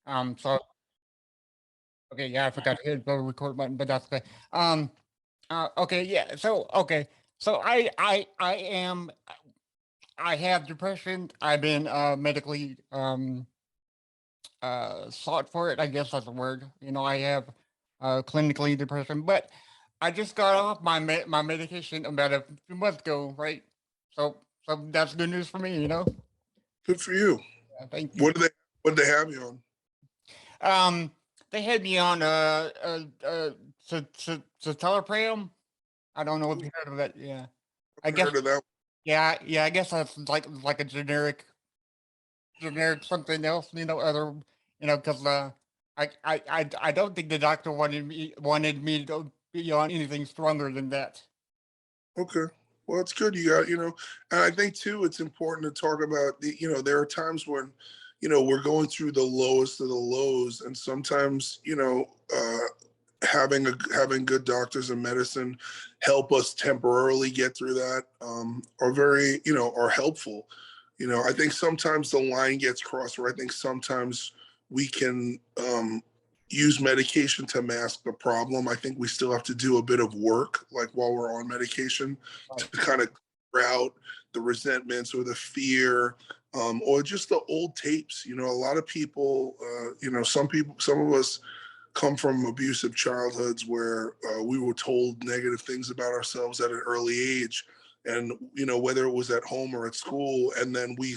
So okay, yeah, I forgot to hit the record button, but that's okay. Um, okay, yeah. So okay, so I have depression. I've been medically sought for it. I guess that's a word. I have clinically depression, but I just got off my medication about a few months ago, right? So that's good news for me. Good for you. Yeah, thank you. What did they have you on? Um, they had me on citalopram. I don't know if you heard of that. Yeah, I Haven't guess. heard of that. Yeah, yeah. I guess that's like a generic something else. Other. Because I don't think the doctor wanted me to be on anything stronger than that. Okay. Well, it's good you got, and I think too, it's important to talk about there are times when, we're going through the lowest of the lows, and sometimes, having good doctors and medicine help us temporarily get through that, are very, are helpful. I think sometimes the line gets crossed where I think sometimes we can use medication to mask the problem. I think we still have to do a bit of work, like while we're on medication, to Right. kind of clear out the resentments or the fear, or just the old tapes. A lot of people, some of us come from abusive childhoods where we were told negative things about ourselves at an early age, and whether it was at home or at school, and then we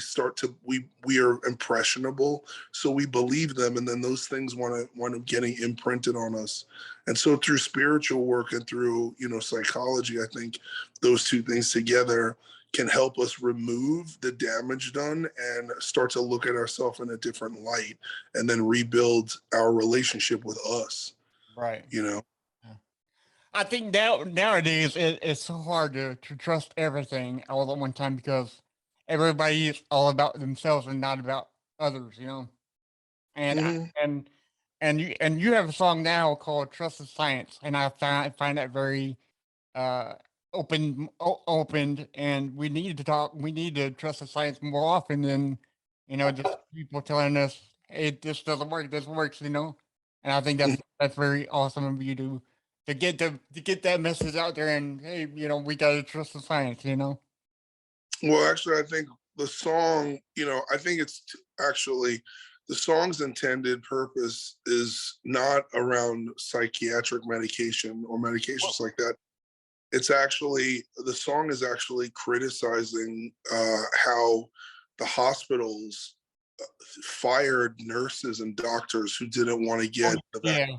are impressionable, so we believe them, and then those things want to getting imprinted on us. And so through spiritual work and through psychology, I think those two things together can help us remove the damage done and start to look at ourselves in a different light, and then rebuild our relationship with us, Right. you know? Yeah. I think nowadays it's so hard to trust everything all at one time because everybody's all about themselves and not about others. And I- Hmm. and you have a song now called "Trust the Science," and I find that very uh opened, and we need to talk. We need to trust the science more often than just people telling us, "Hey, this doesn't work. This works." And I think that's very awesome of you to get that message out there. And hey, we gotta trust the science. Well, actually, I think the song, I think actually the song's intended purpose is not around psychiatric medication or medications like that. The song is actually criticizing how the hospitals fired nurses and doctors who didn't want to Oh, get the vaccine. yeah,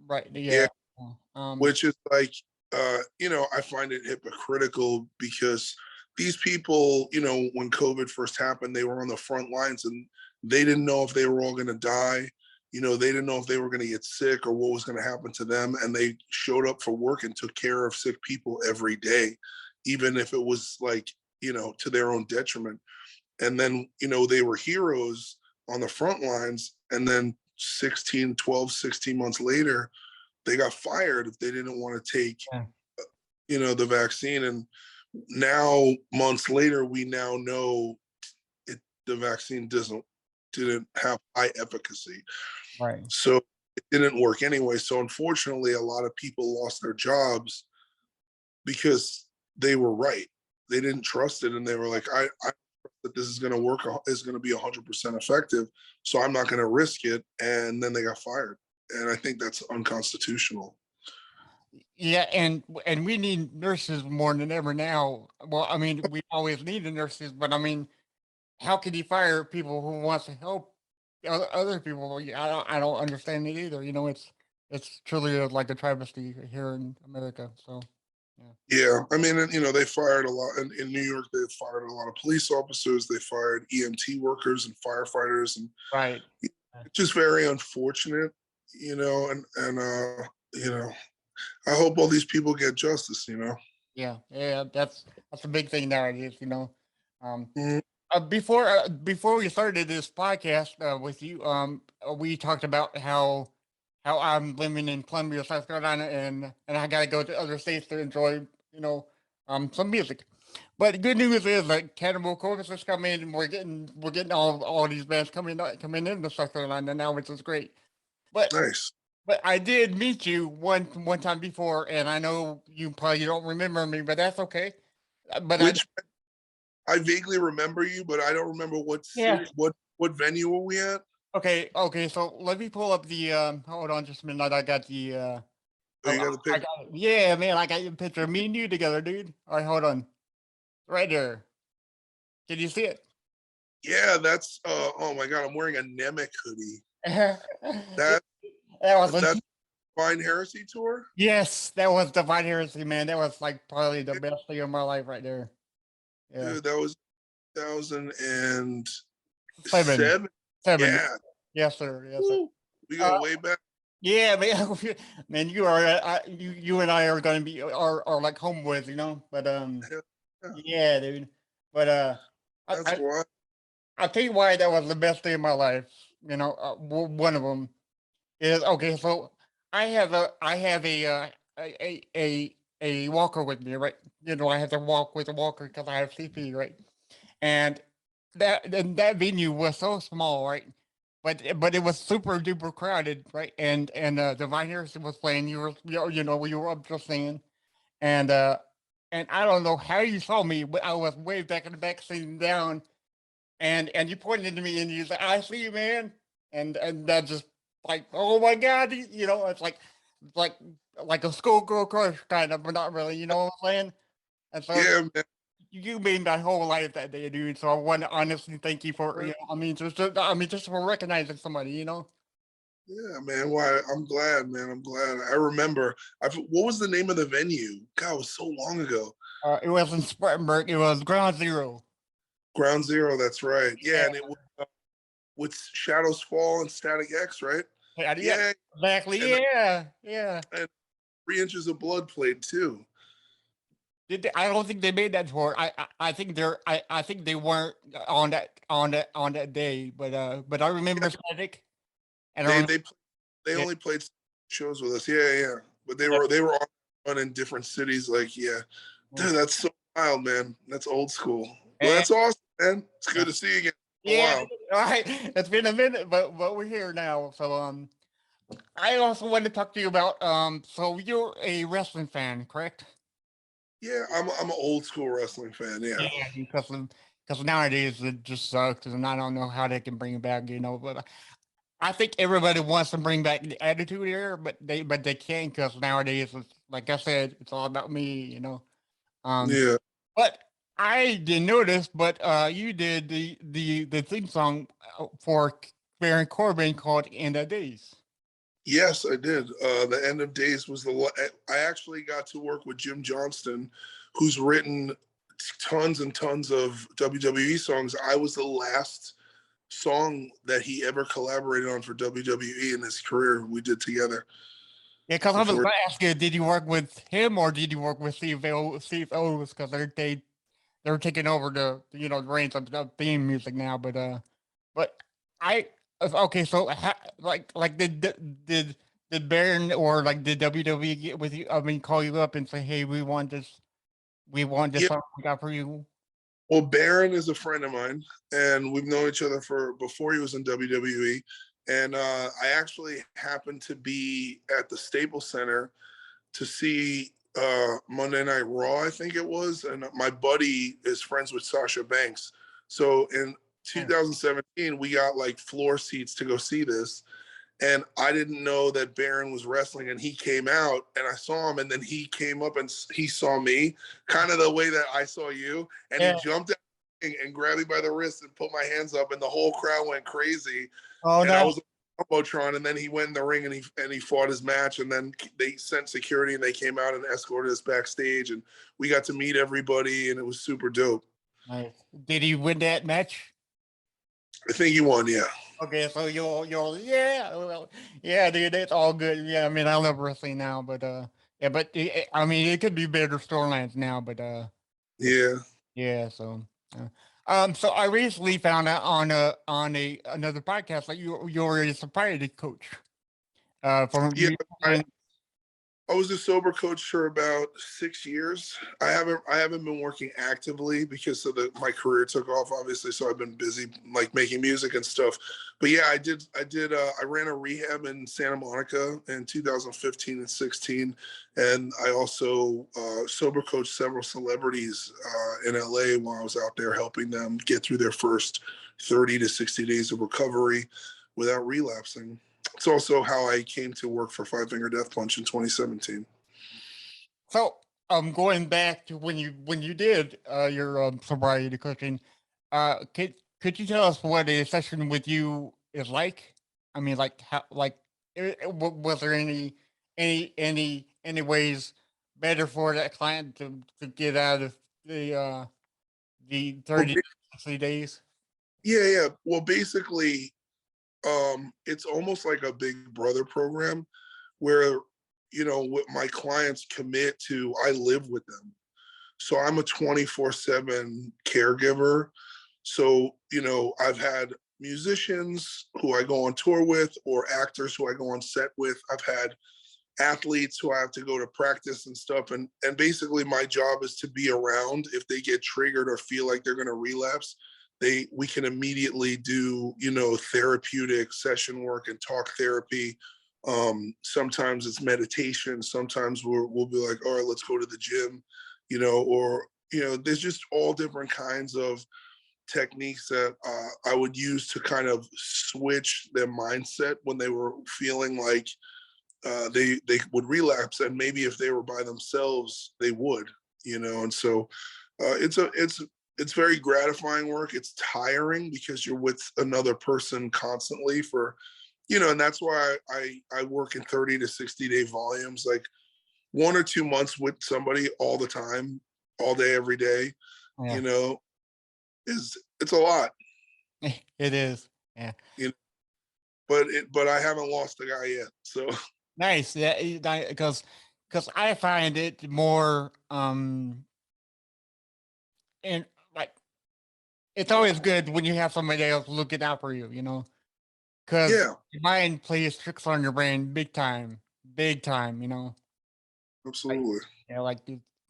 right. Yeah, Yeah. which is like, I find it hypocritical because these people, when COVID first happened, they were on the front lines, and they didn't know if they were all going to die. They didn't know if they were going to get sick or what was going to happen to them. And they showed up for work and took care of sick people every day, even if it was like, to their own detriment. And then, they were heroes on the front lines. And then 16 months later, they got fired if they didn't want to take, Yeah. the vaccine. And now, months later, we now know the vaccine didn't have high efficacy. Right. So it didn't work anyway. So unfortunately, a lot of people lost their jobs because they were right. They didn't trust it, and they were like, I that this is going to work, is going to be 100% effective, so I'm not going to risk it. And then they got fired. And I think that's unconstitutional. Yeah, and we need nurses more than ever now. Well, I mean, we always need the nurses, but I mean, how can you fire people who wants to help other people? Yeah, I don't understand it either. It's truly like a travesty here in America. So yeah, Yeah, I mean, and, they fired a lot in New York. They fired a lot of police officers. They fired EMT workers and firefighters, and right. it's just very unfortunate, and I hope all these people get justice. Yeah, yeah, that's a big thing nowadays. Um, Mhm. before we started this podcast with you, we talked about how I'm living in Columbia, South Carolina, and I got to go to other states to enjoy, some music. But the good news is like Cannibal Corpse is coming, and we're getting all these bands coming into South Carolina now, which is great. But Nice. but I did meet you one time before, and I know you probably don't remember me, but that's okay. But I Which I vaguely remember you, but I don't remember what yeah. city, what venue were we at? Okay. So let me pull up the hold on just a minute. I got the Oh, you got the I pic. got it. Yeah, man, I got your picture of me and you together, dude. All right, hold on. Right there. Can you see it? Yeah, that's oh my god, I'm wearing a Nemec hoodie. that That was a that's Fine Heresy tour? yes, that was Divine Heresy, man. That was like probably the best day of my life right there. Yeah. Dude, that was 2007. 7. 7. Yeah. Yes, sir. Yes, sir. Woo. We Uh, go way back. yeah, man. Man, you are you and I are going to be are like homeboys, you know. But Yeah, yeah, yeah, dude. But I, that's I why. I'll tell you why that was the best day of my life. You know, one of them is okay. So I have a walker with me, right? You know, I have to walk with a walker because I have CP, right? And that venue was so small, right? But it was super duper crowded, right? And Divine Heresy was playing. You were up just singing, and and I don't know how you saw me, but I was way back in the back sitting down, and you pointed to me and you said, "I see you, man," and that just like, oh my god, it's like like a schoolgirl crush kind of, but not really, you know what I'm saying? And so Yeah, man. you made my whole life that day, dude. So I want to honestly thank you for, just for recognizing somebody, you know. Yeah, man. Why? I'm glad, man. I'm glad. I remember. What was the name of the venue? God, it was so long ago. It was in Spartanburg. It was Ground Zero. Ground Zero. That's right. Yeah, Yeah, and it was with Shadows Fall and Static X, right? yeah, Yeah, exactly. and Yeah. and 3 Inches of Blood played too. I don't think they made that tour. I think I think they weren't on that day. But I remember Yeah, Static, and I they remember, they they yeah, only played shows with us. Yeah, yeah. But they yeah, were on in different cities. Like, yeah, yeah. dude, that's so wild, man. That's old school. Well, And, that's awesome, man. It's yeah. good to see you again. A Yeah, while. all right. It's been a minute, but we're here now. So I also want to talk to you about so you're a wrestling fan, correct? Yeah, I'm an old school wrestling fan. Yeah, Yeah, because nowadays it just sucks, and I don't know how they can bring it back. You know, but I think everybody wants to bring back the attitude era, but they can't because nowadays, it's, like I said, it's all about me. You know, um, yeah. but I didn't notice, but you did the theme song for Baron Corbin called "End of Days." Yes, I did. The End of Days was I actually got to work with Jim Johnston, who's written tons and tons of WWE songs. I was the last song that he ever collaborated on for WWE in his career. We did together Yeah, because I was going before. to ask you, did you work with him or did you work with Steve O's? Because they're taking over the reins of the theme music now. But I okay. So like did Baron or like did WWE get with you? I mean, call you up and say, hey, we want this Yeah, song we got for you. well, Baron is a friend of mine, and we've known each other for before he was in WWE. And I actually happened to be at the Staples Center to see Monday Night Raw, I think it was, and my buddy is friends with Sasha Banks. So in Yeah. 2017, we got like floor seats to go see this, and I didn't know that Baron was wrestling, and he came out, and I saw him, and then he came up and he saw me, kind of the way that I saw you, and he Yeah. jumped out and grabbed me by the wrist and put my hands up, and the whole crowd went crazy, Oh and I no. was Jumbotron, and then he went in the ring and he fought his match, and then they sent security and they came out and escorted us backstage, and we got to meet everybody, and it was super dope. Nice. Did he win that match? I think he won, yeah. Okay, so you're yeah, well, yeah, dude, it's all good. Yeah, I mean, I love wrestling now, but yeah, but I mean, it could be better storylines now, but Yeah. yeah, so I recently found out on another podcast that you're a sobriety coach. From Yeah. you, I, I was a sober coach for about 6 years. I haven't been working actively because of my career took off, obviously. So I've been busy like making music and stuff. But yeah, I ran a rehab in Santa Monica in 2015 and 16. And I also sober coached several celebrities in LA while I was out there helping them get through their first 30 to 60 days of recovery without relapsing. It's also how I came to work for Five Finger Death Punch in 2017. So, going back to when you did your sobriety coaching, could you tell us what a session with you is like? I mean, like how like was there any ways better for that client to get out of the Well, 30 to 60 days? yeah. Well, basically, it's almost like a Big Brother program where what my clients commit to, I live with them. So I'm a 24/7 caregiver. So I've had musicians who I go on tour with, or actors who I go on set with. I've had athletes who I have to go to practice and stuff. And basically my job is to be around if they get triggered or feel like they're going to relapse. We can immediately do, therapeutic session work and talk therapy. Sometimes it's meditation. Sometimes we'll be like, all right, let's go to the gym, or, there's just all different kinds of techniques that I would use to kind of switch their mindset when they were feeling like they would relapse, and maybe if they were by themselves they would, and so it's very gratifying work. It's tiring because you're with another person constantly for, and that's why I work in 30 to 60 day volumes, like 1 or 2 months with somebody all the time, all day every day, Yeah, you know it's a lot, it is. Yeah. you know but I haven't lost the guy yet, so. Nice. Yeah, because I find it more and like it's always good when you have somebody else looking out for you, because Yeah, your mind plays tricks on your brain big time, like absolutely. like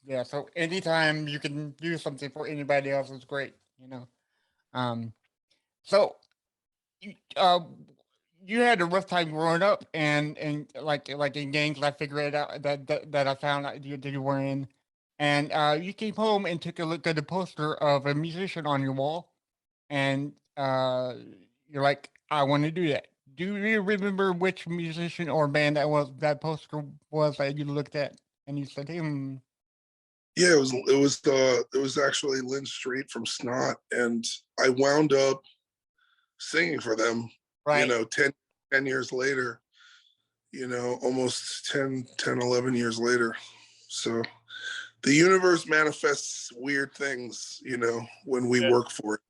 yeah. So anytime you can do something for anybody else is great, Um, so you, you had a rough time growing up, and like in gangs, I figured it out that I found out that you were in, and you came home and took a look at the poster of a musician on your wall, and you're like, I want to do that. Do you remember which musician or band that poster was that you looked at and you said, "Hmm, Yeah, it was actually Lynn Straight from Snot, and I wound up singing for them, right, 10 years later, almost 11 years later. So the universe manifests weird things, when we yeah, work for it.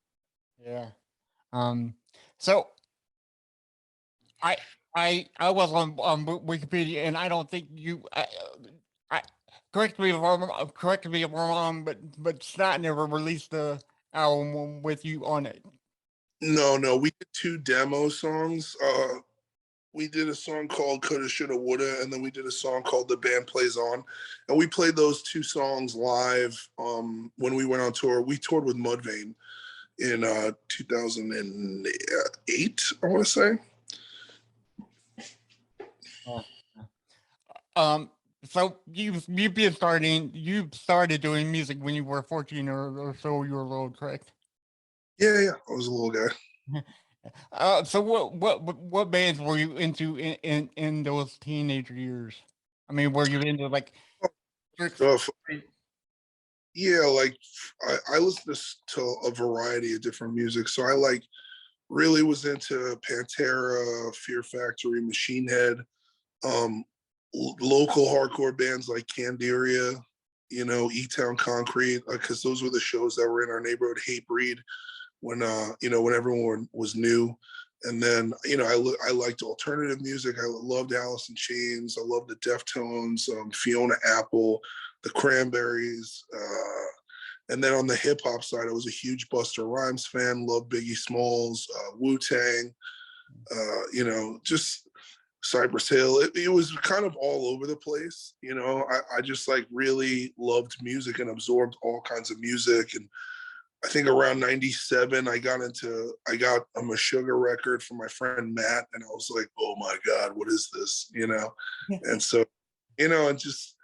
yeah." So I I was on Wikipedia, and I don't think I correct me if I'm wrong, but Snot never released the album with you on it. No, no, we did two demo songs. We did a song called Coulda, Shoulda, Woulda, and then we did a song called The Band Plays On. And we played those two songs live when we went on tour. We toured with Mudvayne in 2008, I want to say. Oh. Um, so you started doing music when you were 14 or so years old, correct? Yeah, yeah, I was a little guy. So what bands were you into in those teenager years? I mean, were you into like Strix- Stuff. Yeah, like I listen to a variety of different music. So I really was into Pantera, Fear Factory, Machine Head, um, local hardcore bands like Candiria, E Town Concrete, because those were the shows that were in our neighborhood. Hatebreed, when everyone was new. And then I liked alternative music. I loved Alice in Chains. I loved the Deftones, Fiona Apple, the Cranberries. And then on the hip hop side, I was a huge Busta Rhymes fan. Loved Biggie Smalls, Wu Tang. Just Cypress Hill. It was kind of all over the place. You know, I just like really loved music and absorbed all kinds of music. And I think around 97, I got a Meshuggah record from my friend Matt. And I was like, oh my God, what is this? You know? And so, you know, and just,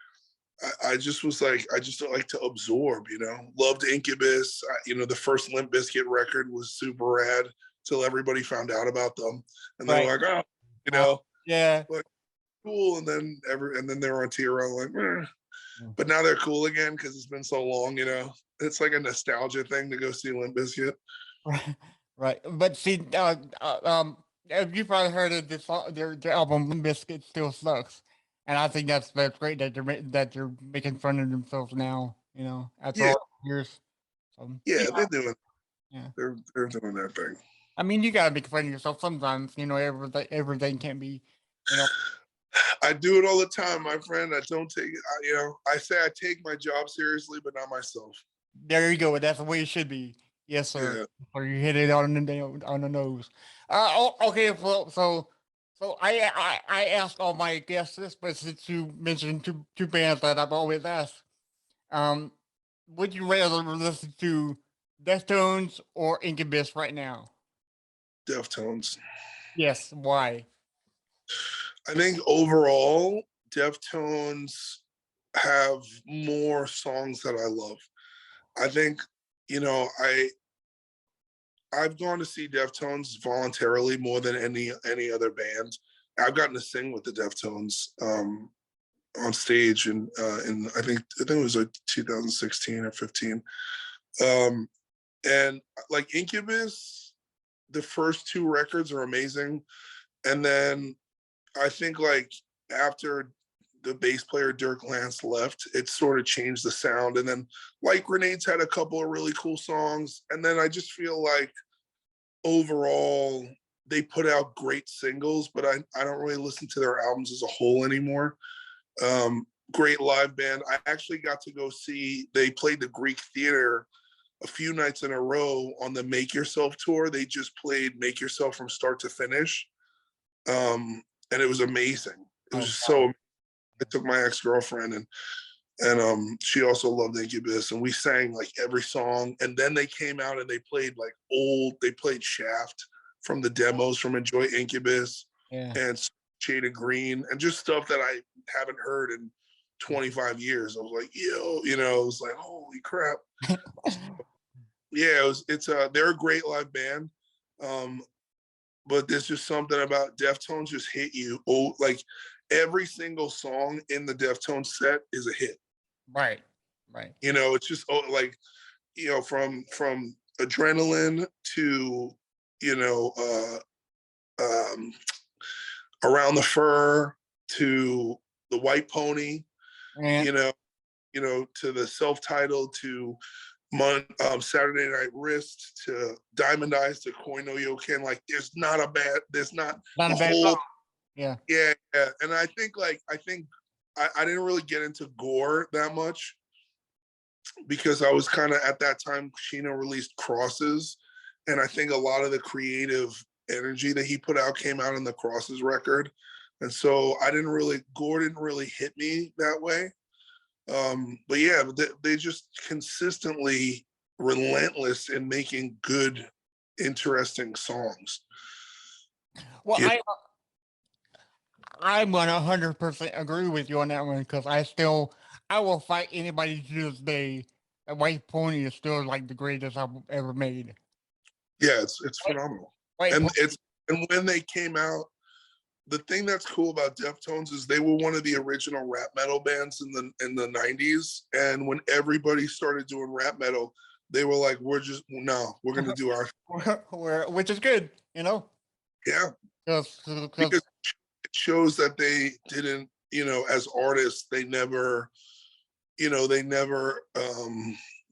I just was like, I just like to absorb, you know, loved Incubus. You know, the first Limp Bizkit record was super rad till everybody found out about them. And they were like, oh, you know, yeah. like cool. And then they were on TRL, like, but now they're cool again because it's been so long, you know. It's like a nostalgia thing to go see Limp Bizkit. Right. Right. But see, you probably heard of this their album Limp Bizkit Still Sucks. And I think that's great that they're making fun of themselves now, you know, after Yeah, all these years. So yeah, yeah, yeah. they're doing their thing. I mean, you gotta make fun of yourself sometimes. You know, everything can't be, you know. I do it all the time, my friend. I don't take it. You know, I say I take my job seriously, but not myself. There you go. That's the way it should be. Yes, sir. Yeah. Or you hit it on the nose. Okay. So I ask all my guests this, but since you mentioned two bands that I've always asked, um, would you rather listen to Deftones or Incubus right now? Deftones. Yes. Why? I think overall, Deftones have more songs that I love. I think, you know, I've gone to see Deftones voluntarily more than any other band. I've gotten to sing with the Deftones on stage, and in I think it was like 2016 or 15. And like Incubus, the first two records are amazing, and then I think like after the bass player Dirk Lance left, it sort of changed the sound. And then Like Grenades had a couple of really cool songs. And then I just feel like overall they put out great singles, but I don't really listen to their albums as a whole anymore. Great live band. I actually got to go see, they played the Greek Theater a few nights in a row on the Make Yourself tour. They just played Make Yourself from start to finish. And it was amazing. It was Oh, just so, I took my ex-girlfriend and she also loved Incubus, and we sang like every song. And then they came out and they played they played Shaft from the demos from Enjoy Incubus yeah. and Shade of Green and just stuff that I haven't heard in 25 years. I was like, yo, you know, it was like, holy crap. Yeah, they're a great live band. But there's just something about Deftones just hit you. Oh, like every single song in the Deftones set is a hit. Right. Right. You know, it's just like, you know, from Adrenaline to, you know, Around the Fur to the White Pony, And you know, to the self-titled, to Saturday Night Wrist, to Diamond Eyes, to Koi no Yoken. Like, there's not a not a bad whole song. Yeah. yeah. And I think I didn't really get into gore that much because I was kind of at that time Sheena released Crosses, and I think a lot of the creative energy that he put out came out in the Crosses record, and so gore didn't really hit me that way. But yeah, they just consistently relentless in making good, interesting songs. Well, Yeah, I'm gonna 100% agree with you on that one because I will fight anybody to this day. That White Pony is still like the greatest album ever made. yeah, it's phenomenal. White And Pony, when they came out, the thing that's cool about Deftones is they were one of the original rap metal bands in the 90s. And when everybody started doing rap metal, they were like, we're gonna do our which is good, you know. yeah. Because Because it shows that they didn't, you know, as artists, they never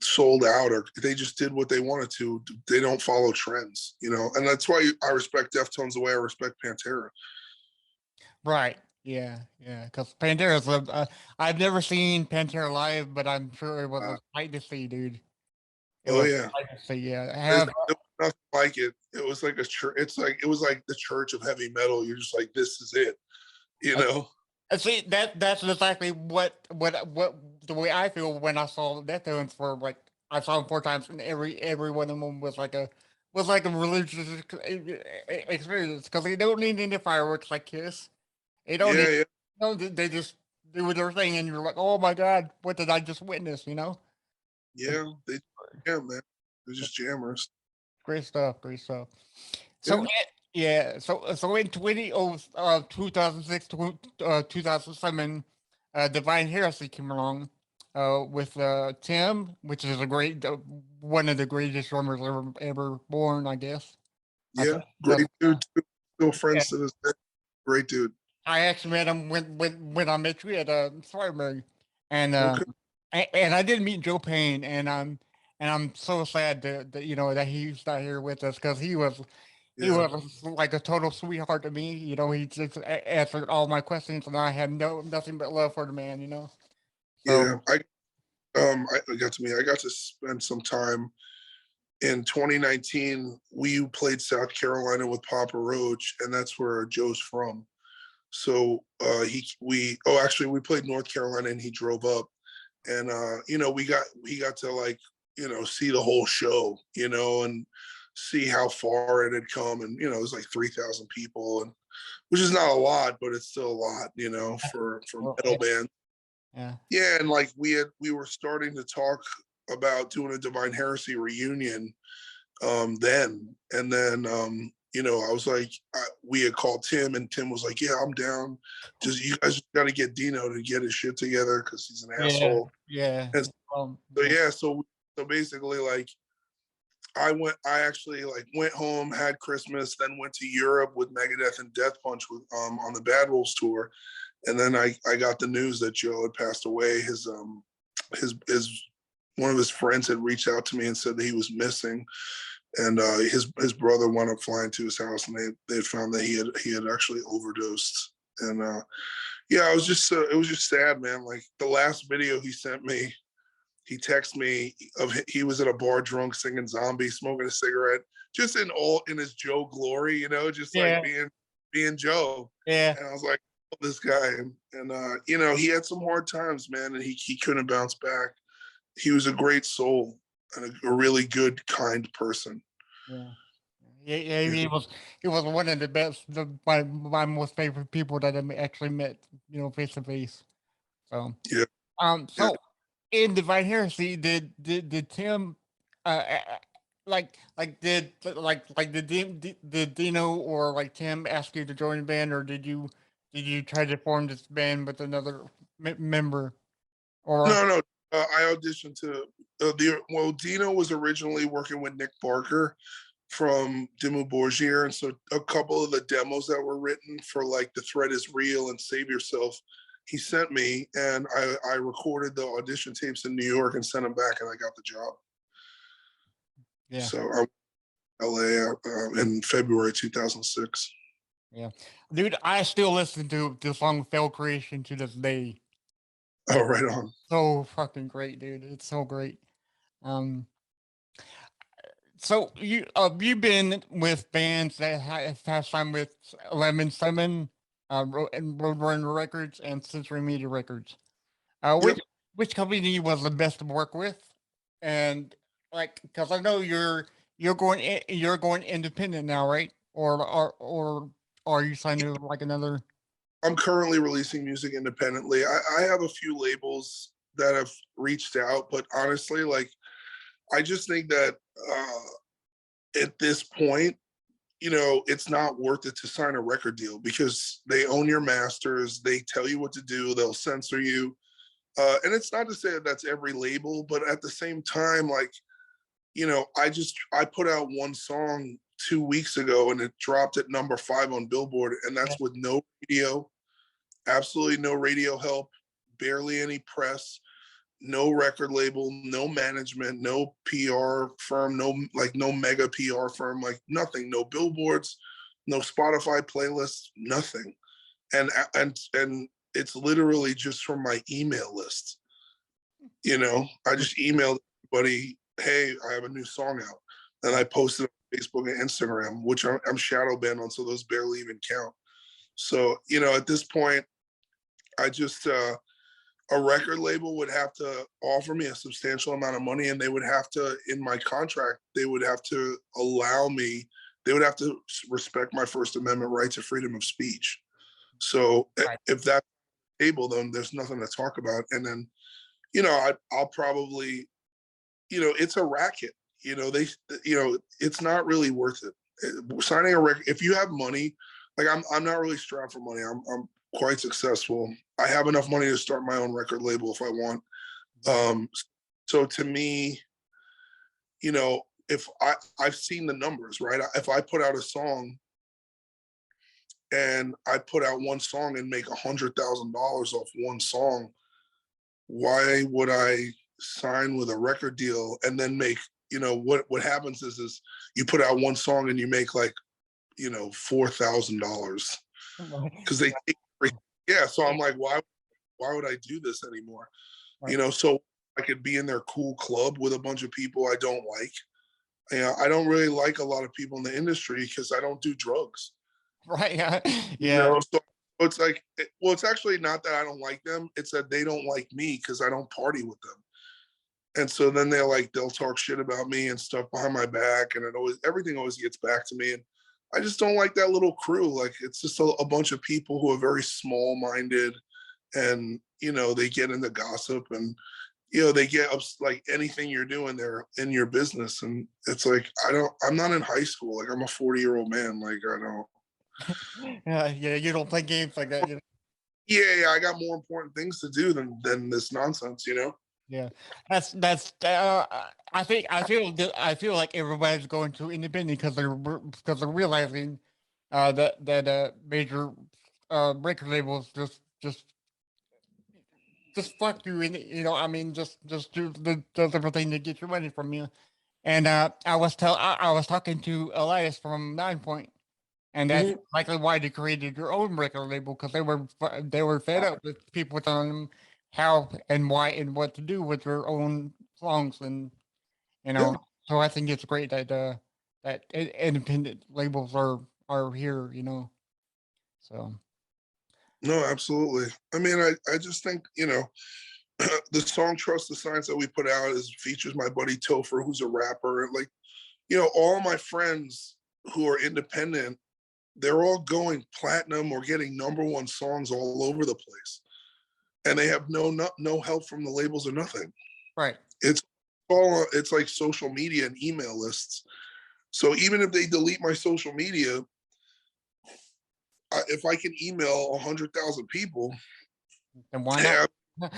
sold out, or they just did what they wanted to. They don't follow trends, you know, and that's why I respect Deftones the way I respect Pantera. right, yeah, yeah. Because Pantera's I've never seen Pantera live, but I'm sure it was Uh, a sight to see, dude. It oh was yeah, a sight to see. Yeah, I there's have. nothing like it. It was like a church. It was like the church of heavy metal. You're just like, this is it. you know? See, that's exactly what the way I feel when I saw Deftones for like I saw them 4 times and every one of them was like a religious experience because they don't need any fireworks like Kiss. They don't Yeah, need yeah, no, they just do their thing and you're like, oh my god, what did I just witness? You know, it's yeah. They jam, man. They're just jammers. great stuff, great stuff. So Yeah, yeah, so in 2006 to 2007, Divine Heresy came along with Tim, which is a great one of the greatest drummers ever born, I guess. I yeah. think that's Great dude too. Still yeah. friends to this day. Great dude. I actually met him when I met you at Spartanburg, and Okay. and I did meet Joe Payne, and I'm so sad that you know that he's not here with us because he Yeah. was like a total sweetheart to me. You know, he just answered all my questions, and I had nothing but love for the man. You know, so Yeah. I got to me. I got to spend some time in 2019. We played South Carolina with Papa Roach, and that's where Joe's from. So actually we played North Carolina and he drove up, and he got to like, see the whole show, and see how far it had come, and it was like 3,000 people, and which is not a lot, but it's still a lot, for well, metal band. yeah, Yeah, and like we were starting to talk about doing a Divine Heresy reunion then, and then I was like, we had called Tim, and Tim was like, yeah, I'm down. Just you guys got to get Dino to get his shit together because he's an yeah, asshole. yeah. And so Yeah, yeah, so basically like I actually like went home, had Christmas, then went to Europe with Megadeth and Death Punch with on the Bad Wolves tour, and then I got the news that Joe had passed away. His one of his friends had reached out to me and said that he was missing, and his brother wound up flying to his house, and they had found that he had actually overdosed. And yeah, it was just sad, man. Like the last video he sent me, he texted me of he was at a bar drunk singing "Zombie," smoking a cigarette, just in his Joe glory, just like yeah, being Joe. yeah. And I was like, oh, this guy, and he had some hard times, man, and he couldn't bounce back. He was a great soul and a really good, kind person. Yeah. Yeah, yeah, Yeah, he was one of the best, my most favorite people that I actually met, you know, face to face. So, yeah, yeah. so in Divine Heresy, did Tim, did Dino or like Tim ask you to join the band, or did you try to form this band with another member, or No, no. I auditioned to Dino was originally working with Nick Barker from Dimmu Borgir, and so a couple of the demos that were written for like "The Threat Is Real" and "Save Yourself," he sent me, and I recorded the audition tapes in New York and sent them back, and I got the job. yeah, So I went to LA in February 2006. yeah, dude, I still listen to the song "Fail Creation" to this day. Oh, right on. So fucking great, dude. It's so great. Um, so you've been with bands that have signed with Lemon Seven, and Roadrunner Records and Century Media Records. Yep, Which company was the best to work with? And like, because I know you're going independent now, right? Or are you signed to like another? I'm currently releasing music independently. I have a few labels that have reached out, but honestly, like I just think that at this point, it's not worth it to sign a record deal because they own your masters. They tell you what to do. They'll censor you. And it's not to say that that's every label, but at the same time, like, I put out one song 2 weeks ago and it dropped at number 5 on Billboard, and Yeah, that's with no radio, absolutely no radio help, barely any press, no record label, no management, no PR firm, no mega PR firm, like nothing, no billboards, no Spotify playlists, nothing. And it's literally just from my email list. I just emailed everybody, hey, I have a new song out. And I posted on Facebook and Instagram, which I'm shadow banned on, so those barely even count. So, at this point, I just, a record label would have to offer me a substantial amount of money, and they would have to, in my contract, they would have to allow me, they would have to respect my First Amendment right to freedom of speech. So Right. if that's able, then there's nothing to talk about. And then, I'll probably, it's a racket. It's not really worth it. Signing a record, if you have money, like I'm not really strapped for money. I'm quite successful. I have enough money to start my own record label if I want. So to me, if I've seen the numbers, right? If I put out a song and I put out one song and make $100,000 off one song, why would I sign with a record deal and then make, what happens is you put out one song and you make like, $4,000 because they take, yeah. So I'm like, why would I do this anymore? Right. So I could be in their cool club with a bunch of people I don't like. I don't really like a lot of people in the industry because I don't do drugs. Right. Yeah. So it's like, well, it's actually not that I don't like them. It's that they don't like me because I don't party with them. And so then they'll talk shit about me and stuff behind my back. And everything always gets back to me. And I just don't like that little crew. Like, it's just a bunch of people who are very small minded, and, they get into gossip, and, they get like anything you're doing, they're in your business. And it's like, I'm not in high school. Like, I'm a 40-year-old man. Like, I don't. Yeah. You don't play games like that. Yeah, I got more important things to do than this nonsense. Yeah, that's. I feel like everybody's going to independent because they're realizing that major record labels just fuck you, and I mean just do does everything to get your money from you. And I was talking to Elias from Nine Point, and that's Mhm. likely why they created their own record label, because they were fed up with people telling them how and why and what to do with their own songs. And Yeah. so I think it's great that independent labels are here. So No, absolutely. I mean, I just think, the song Trust the Science that we put out features my buddy Topher, who's a rapper. And like, all my friends who are independent, they're all going platinum or getting #1 songs all over the place. And they have no help from the labels or nothing. right, It's like social media and email lists. So even if they delete my social media, if I can email 100,000 people, then why not? yeah,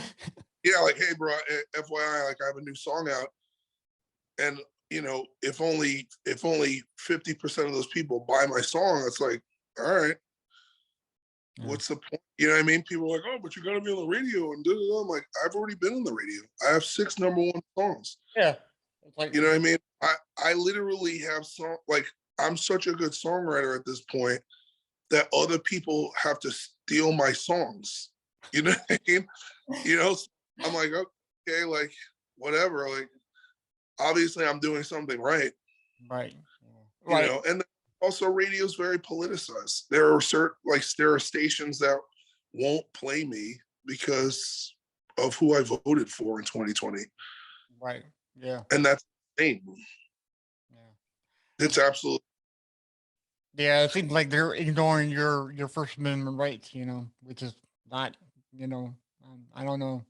yeah, like, hey, bro, FYI, like, I have a new song out, and if only 50% of those people buy my song, it's like, all right, Yeah. what's the point? You know what I mean? People are like, oh, but you got to be on the radio, and da-da-da. I'm like, I've already been on the radio. I have 6 #1 songs. Yeah, it's like You know what I mean? I literally have like, I'm such a good songwriter at this point that other people have to steal my songs. You know what I mean? I'm like, okay, like, whatever. Like, obviously I'm doing something right. right, right, And also radio is very politicized. There are stations that won't play me because of who I voted for in 2020. right. Yeah, And that's insane. yeah. It's absolutely. Yeah, it seems like they're ignoring your First Amendment rights, which is not, I don't know.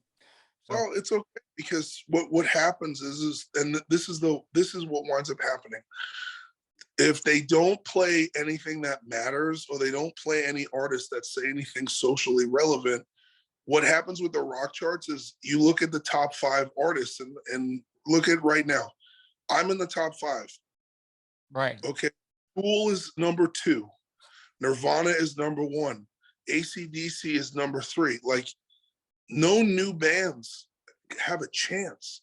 So Well, it's okay, because what happens is and this is what winds up happening. If they don't play anything that matters, or they don't play any artists that say anything socially relevant, what happens with the rock charts is you look at the top 5 artists, and look at right now. I'm in the top 5. right, Okay. Tool is #2. Nirvana is #1. AC/DC is #3. Like, no new bands have a chance.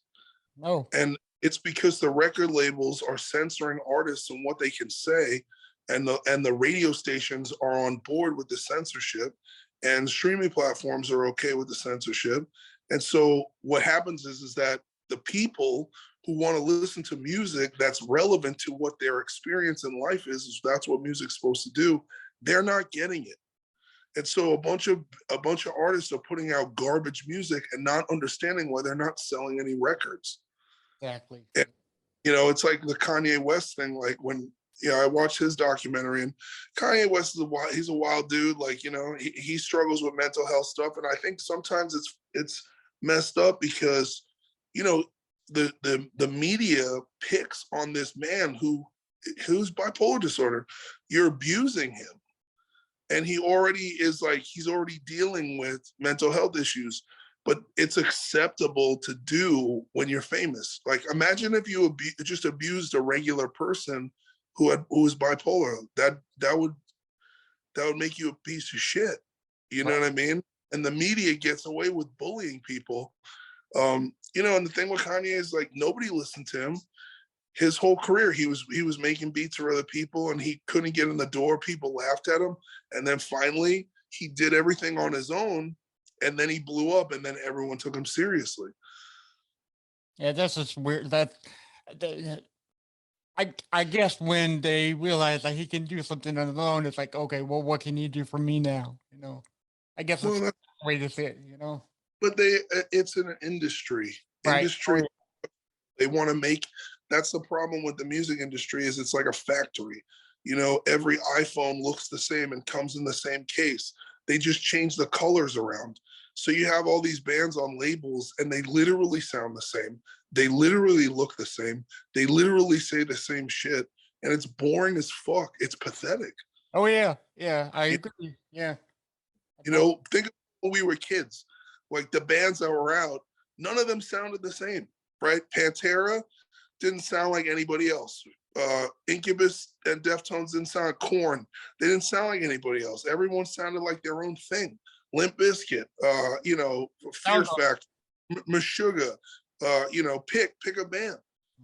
no, And it's because the record labels are censoring artists and what they can say, and the radio stations are on board with the censorship, and streaming platforms are okay with the censorship. And so what happens is that the people who want to listen to music that's relevant to what their experience in life is that's what music's supposed to do, they're not getting it. And so a bunch of artists are putting out garbage music and not understanding why they're not selling any records. Exactly. And, it's like the Kanye West thing. Like when I watched his documentary, and Kanye West he's a wild dude. Like he struggles with mental health stuff, and I think sometimes it's messed up because you know the media picks on this man who's bipolar disorder. You're abusing him, and he's already dealing with mental health issues, but it's acceptable to do when you're famous. Like imagine if you just abused a regular person who was bipolar. That would make you a piece of shit. You know what I mean? And the media gets away with bullying people. And the thing with Kanye is like nobody listened to him his whole career. He was making beats for other people, and he couldn't get in the door. People laughed at him, and then finally he did everything on his own, and then he blew up, and then everyone took him seriously. Yeah, that's just weird. That I guess when they realize that he can do something on his own, it's like, okay, well, what can he do for me now? I guess Well, that's the way to say it. but it's an industry. Right. Oh, Industry. They want to make. That's the problem with the music industry is it's like a factory. Every iPhone looks the same and comes in the same case. They just change the colors around. So you have all these bands on labels, and they literally sound the same. They literally look the same. They literally say the same shit, and it's boring as fuck. It's pathetic. oh yeah, yeah, I agree. Yeah. Think of when we were kids, like the bands that were out, none of them sounded the same, right? Pantera didn't sound like anybody else. Incubus and Deftones didn't sound like Korn. They didn't sound like anybody else. Everyone sounded like their own thing. Limp Bizkit, Fear Factor, Meshuggah, pick a band.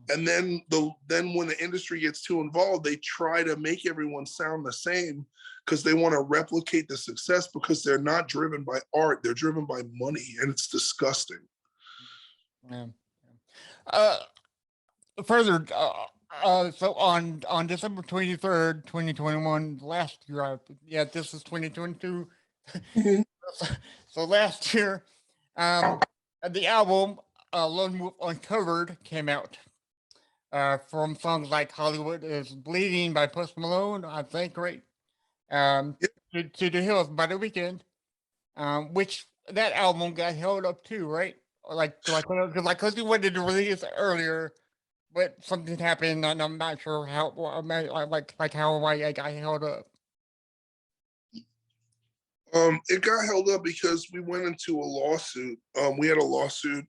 And then when the industry gets too involved, they try to make everyone sound the same because they want to replicate the success because they're not driven by art. They're driven by money, and it's disgusting. Yeah. Further, so on December 23rd, 2021, last year, this is 2022. Mhm. So last year, the album Lone Wolf Uncovered came out. From songs like Hollywood is Bleeding by Post Malone, I think, right? To the Hills by The Weeknd, which that album got held up too, right? Because he wanted to release it earlier, but something happened, and I'm not sure how. Like how I got held up. It got held up because we went into a lawsuit. We had a lawsuit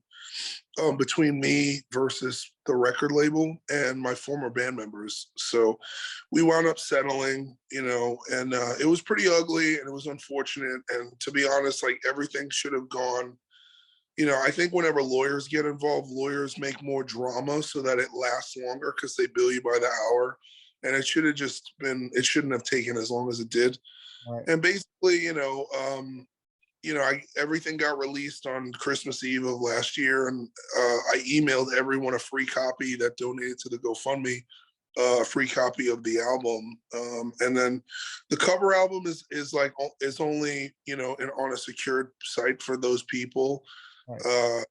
between me versus the record label and my former band members. So we wound up settling, and it was pretty ugly and it was unfortunate. And to be honest, like everything should have gone. I think whenever lawyers get involved, lawyers make more drama so that it lasts longer because they bill you by the hour. And it shouldn't have taken as long as it did. Right. And basically, everything got released on Christmas Eve of last year, and I emailed everyone a free copy that donated to the GoFundMe, a free copy of the album, and then the cover album is only on a secured site for those people, right.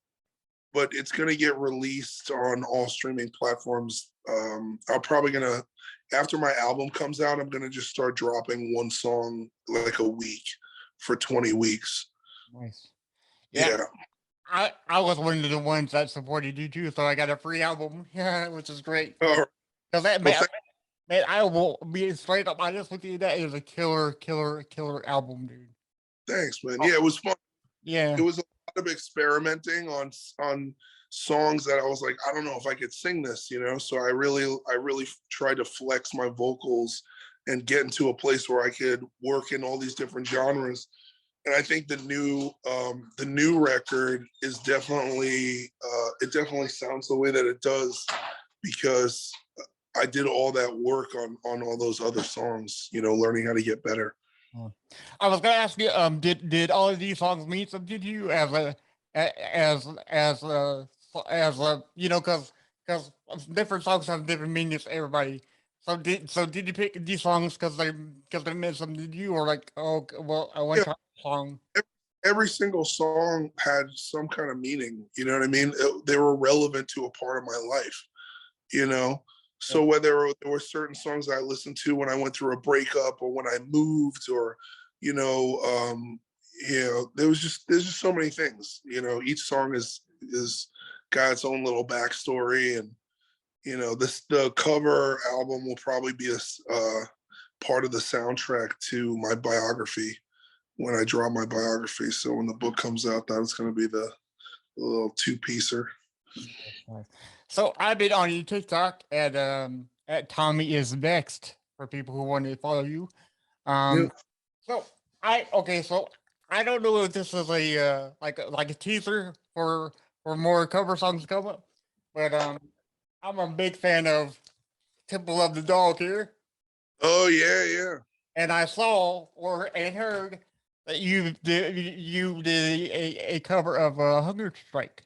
But it's going to get released on all streaming platforms. I'm probably gonna, after my album comes out, I'm gonna just start dropping one song like a week for 20 weeks. Nice. Yeah. I was one of the ones that supported you too, so I got a free album, which is great. Because I will be straight up honest with you, that is a killer album, dude. Thanks, man. Yeah, it was fun. Yeah, it was a lot of experimenting on songs that I was like, I don't know if I could sing this, So I really tried to flex my vocals and get into a place where I could work in all these different genres. And I think the new record is definitely it definitely sounds the way that it does because I did all that work on all those other songs, learning how to get better. I was gonna ask you, did all of these songs mean something to you because different songs have different meanings to everybody. did you pick these songs because they meant something to you, or like, oh well, I want Yeah, to song. every single song had some kind of meaning. You know what I mean? They were relevant to a part of my life. You know, Yeah. so whether there were certain songs I listened to when I went through a breakup or when I moved, or you know, there's just so many things. You know, each song is got its own little backstory, and you know, the cover album will probably be a part of the soundtrack to my biography when I draw my biography. So when the book comes out, that's going to be the little two-piecer. Nice. So I've been on your TikTok at Tommy is Vext for people who want to follow you. Yeah, Um, so so I don't know if this is a like a teaser for more cover songs to come up, but I'm a big fan of Temple of the Dog here, oh yeah, yeah. and I saw or and heard that you did a cover of Hunger Strike.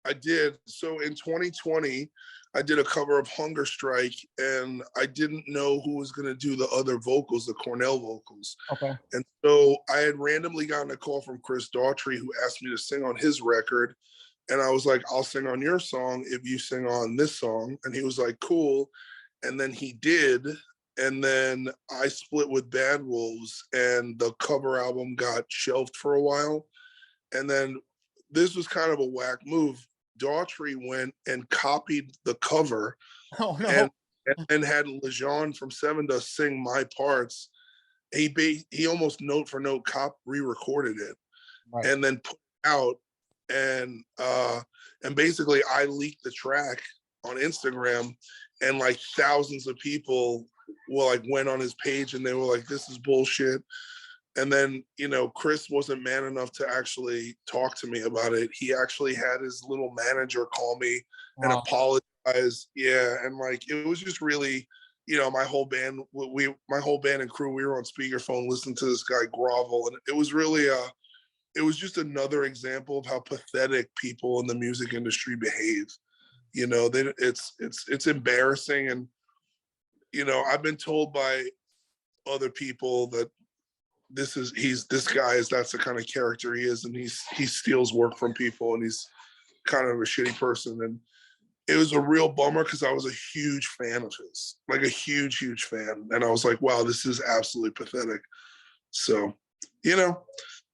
I did. So in 2020, I did a cover of Hunger Strike, and I didn't know who was going to do the other vocals, the Cornell vocals. Okay. And so I had randomly gotten a call from Chris Daughtry, who asked me to sing on his record. And I was like, I'll sing on your song if you sing on this song. And he was like, cool. And then he did. And then I split with Bad Wolves, and the cover album got shelved for a while. And then this was kind of a whack move. Daughtry went and copied the cover Oh no. and and had Lejeune from Seven Dust sing my parts. He almost note for note re-recorded it Right. and then put it out, and basically I leaked the track on Instagram, and like thousands of people went on his page and they were like, this is bullshit. And then, you know, Chris wasn't man enough to actually talk to me about it. He actually had his little manager call me and Wow. apologize. Yeah. And like, it was just really, you know, my whole band and crew, we were on speakerphone listening to this guy grovel. And it was really, it was just another example of how pathetic people in the music industry behave. You know, it's embarrassing. And, you know, I've been told by other people that this guy is that's the kind of character he is, and he steals work from people, and he's kind of a shitty person. And it was a real bummer because I was a huge fan of his, like a huge fan, and I was like, wow, this is absolutely pathetic. So, you know,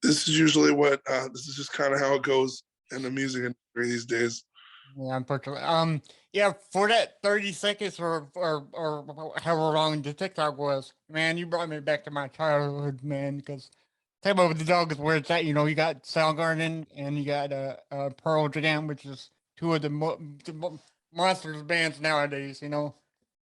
this is usually what this is just kind of how it goes in the music industry these days. Yeah, unfortunately. Yeah, for that 30 seconds or however long the TikTok was, man, you brought me back to my childhood, man, because Table of the Dog is where it's at. You know, you got Soundgarden and you got Pearl Jam, which is two of the monsters bands nowadays, you know.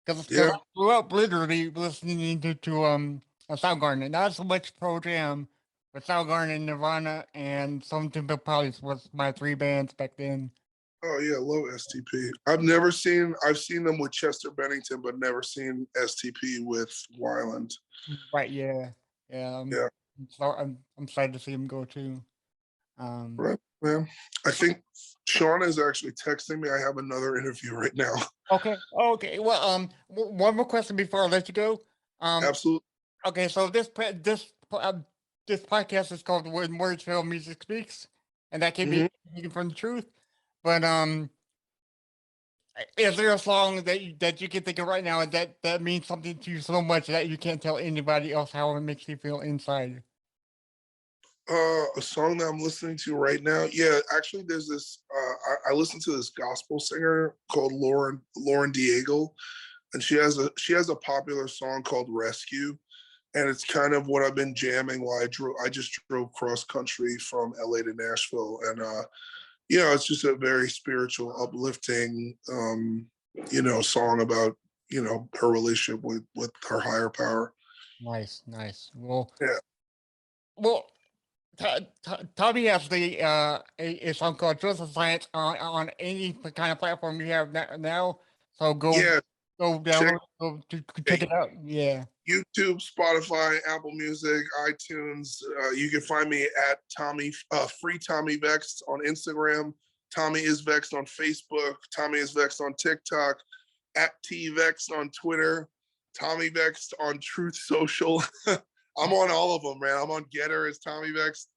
Because Yeah. I grew up literally listening to Soundgarden, not so much Pearl Jam, but Soundgarden, Nirvana, and Some Temple Pilots was my three bands back then. Oh yeah, love STP. I've seen them with Chester Bennington, but never seen STP with Wyland. Right, yeah. Yeah, Yeah, I'm excited to see him go too. Um, right. Yeah. I think Sean is actually texting me. I have another interview right now. okay, okay. Well, one more question before I let you go. Um, Absolutely. okay, so this podcast is called "When Words Fail, Music Speaks," and that can be Mhm. taken from the truth. But is there a song that you can think of right now that means something to you so much that you can't tell anybody else how it makes you feel inside? A song that I'm listening to right now. Yeah, actually, there's this. I listen to this gospel singer called Lauren Diego, and she has a popular song called Rescue, and it's kind of what I've been jamming while I just drove cross country from LA to Nashville, and you know, it's just a very spiritual, uplifting, you know, song about, you know, her relationship with her higher power. Nice, nice. Well, Yeah, well, Tommy has a song called Trust of Science on any kind of platform you have now. So yeah. go Check download, go to yeah, check it out. Yeah. YouTube, Spotify, Apple Music, iTunes. You can find me at Free Tommy Vext on Instagram. Tommy is Vext on Facebook. Tommy is Vext on TikTok. At T Vext on Twitter. Tommy Vext on Truth Social. I'm on all of them, man. I'm on Getter as Tommy Vext.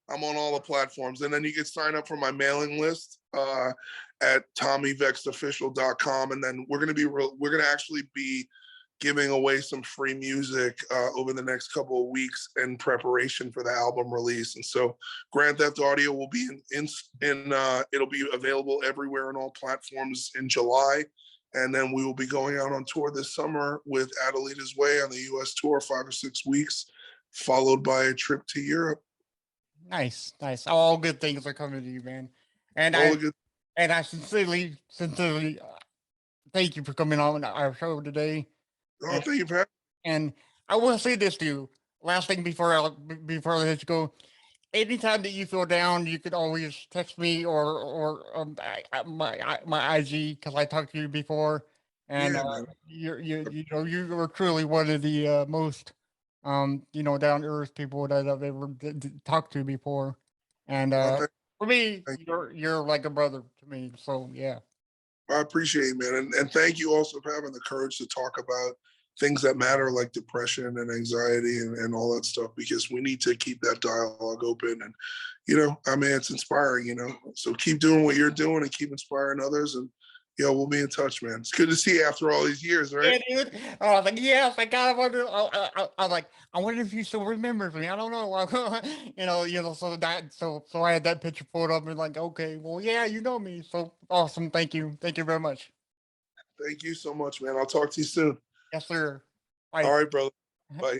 I'm on all the platforms. And then you can sign up for my mailing list at TommyVextOfficial.com. And then we're going to actually be giving away some free music over the next couple of weeks in preparation for the album release. And so Grand Theft Audio will be it'll be available everywhere on all platforms in July. And then we will be going out on tour this summer with Adelita's Way on the US tour, 5 or 6 weeks, followed by a trip to Europe. Nice, nice. All good things are coming to you, man. And All good. I sincerely thank you for coming on our show today. Oh, thank you for having me. And I will say this to you. Last thing before I let you go. Anytime that you feel down, you could always text me or my IG, because I talked to you before, and you were truly one of the most down to earth people that I've ever talked to before, and for me, you're like a brother to me. So yeah. I appreciate it, man. And thank you also for having the courage to talk about things that matter, like depression and anxiety and all that stuff, because we need to keep that dialogue open. And, it's inspiring, so keep doing what you're doing and keep inspiring others. And, we'll be in touch, man. It's good to see you after all these years, right? Yeah, dude. I was like, yes, I kind of wonder. I was like, I wonder if you still remember me. I don't know. So I had that picture pulled up and like, okay, well, yeah, you know me. So awesome. Thank you very much. Thank you so much, man. I'll talk to you soon. Yes, sir. Bye. All right, brother. Bye.